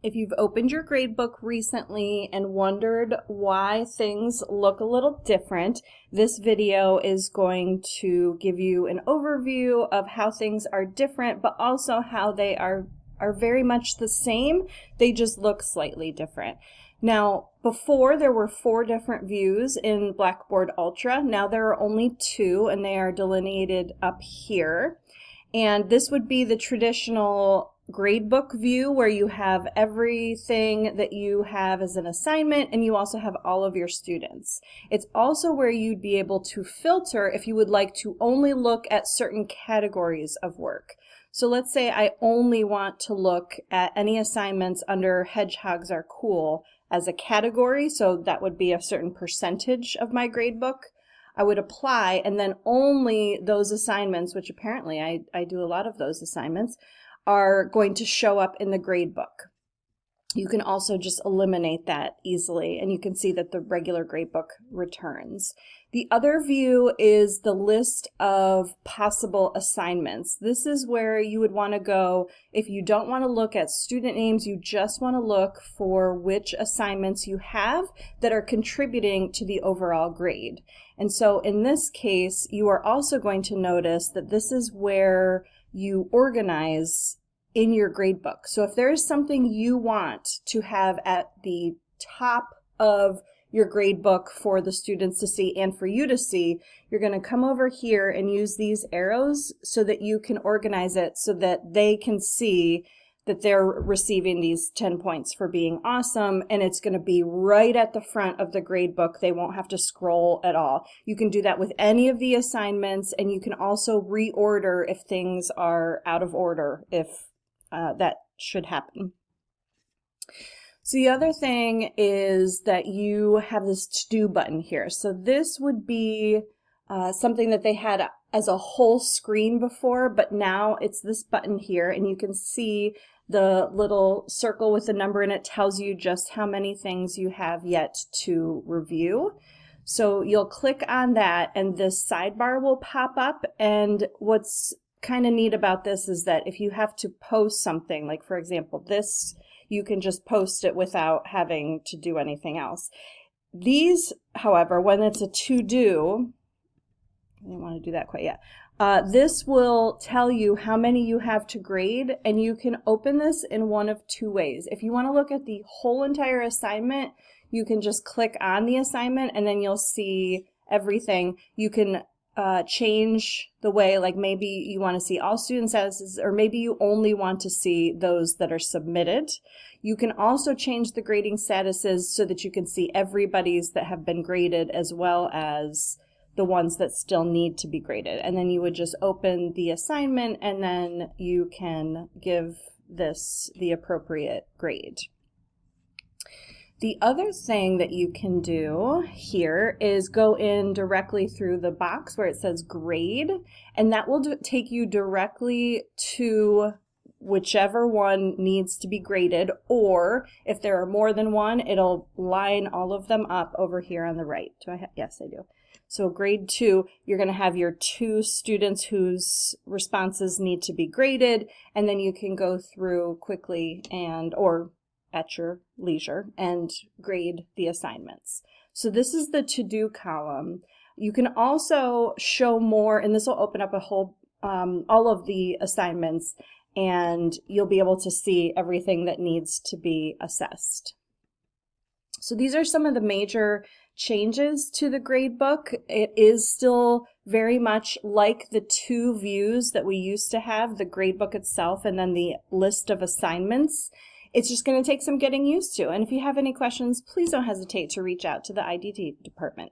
If you've opened your gradebook recently and wondered why things look a little different, this video is going to give you an overview of how things are different, but also how they are very much the same. They just look slightly different. Now, before there were 4 different views in Blackboard Ultra. Now there are only 2, and they are delineated up here. And this would be the traditional gradebook view where you have everything that you have as an assignment, and you also have all of your students. It's also where you'd be able to filter if you would like to only look at certain categories of work. So let's say I only want to look at any assignments under Hedgehogs Are Cool as a category, so that would be a certain percentage of my gradebook. I would apply, and then only those assignments, which apparently I do a lot of those assignments, are going to show up in the gradebook. You can also just eliminate that easily, and you can see that the regular gradebook returns. The other view is the list of possible assignments. This is where you would want to go if you don't want to look at student names, you just want to look for which assignments you have that are contributing to the overall grade. And so in this case, you are also going to notice that this is where you organize in your gradebook. So if there is something you want to have at the top of your gradebook for the students to see and for you to see, you're going to come over here and use these arrows so that you can organize it so that they can see that they're receiving these 10 points for being awesome, and it's going to be right at the front of the gradebook. They won't have to scroll at all. You can do that with any of the assignments, and you can also reorder if things are out of order, if that should happen. So the other thing is that you have this to-do button here. So this would be something that they had as a whole screen before, but now it's this button here, and you can see the little circle with the number in it tells you just how many things you have yet to review. So you'll click on that and this sidebar will pop up, and what's kind of neat about this is that if you have to post something, like for example this, you can just post it without having to do anything else. These, however, when it's a to-do, I didn't want to do that quite yet. This will tell you how many you have to grade, and you can open this in one of 2 ways. If you want to look at the whole entire assignment, you can just click on the assignment and then you'll see everything. You can change the way, like maybe you want to see all student statuses, or maybe you only want to see those that are submitted. You can also change the grading statuses so that you can see everybody's that have been graded as well as the ones that still need to be graded. And then you would just open the assignment and then you can give this the appropriate grade. The other thing that you can do here is go in directly through the box where it says grade, and that will take you directly to whichever one needs to be graded, or if there are more than one, it'll line all of them up over here on the right. Yes, I do. So grade 2, you're going to have your 2 students whose responses need to be graded, and then you can go through quickly or at your leisure and grade the assignments. So this is the to-do column. You can also show more, and this will open up a whole all of the assignments, and you'll be able to see everything that needs to be assessed. So these are some of the major changes to the gradebook. It is still very much like the 2 views that we used to have, the gradebook itself and then the list of assignments. It's just going to take some getting used to. And if you have any questions, please don't hesitate to reach out to the IDT department.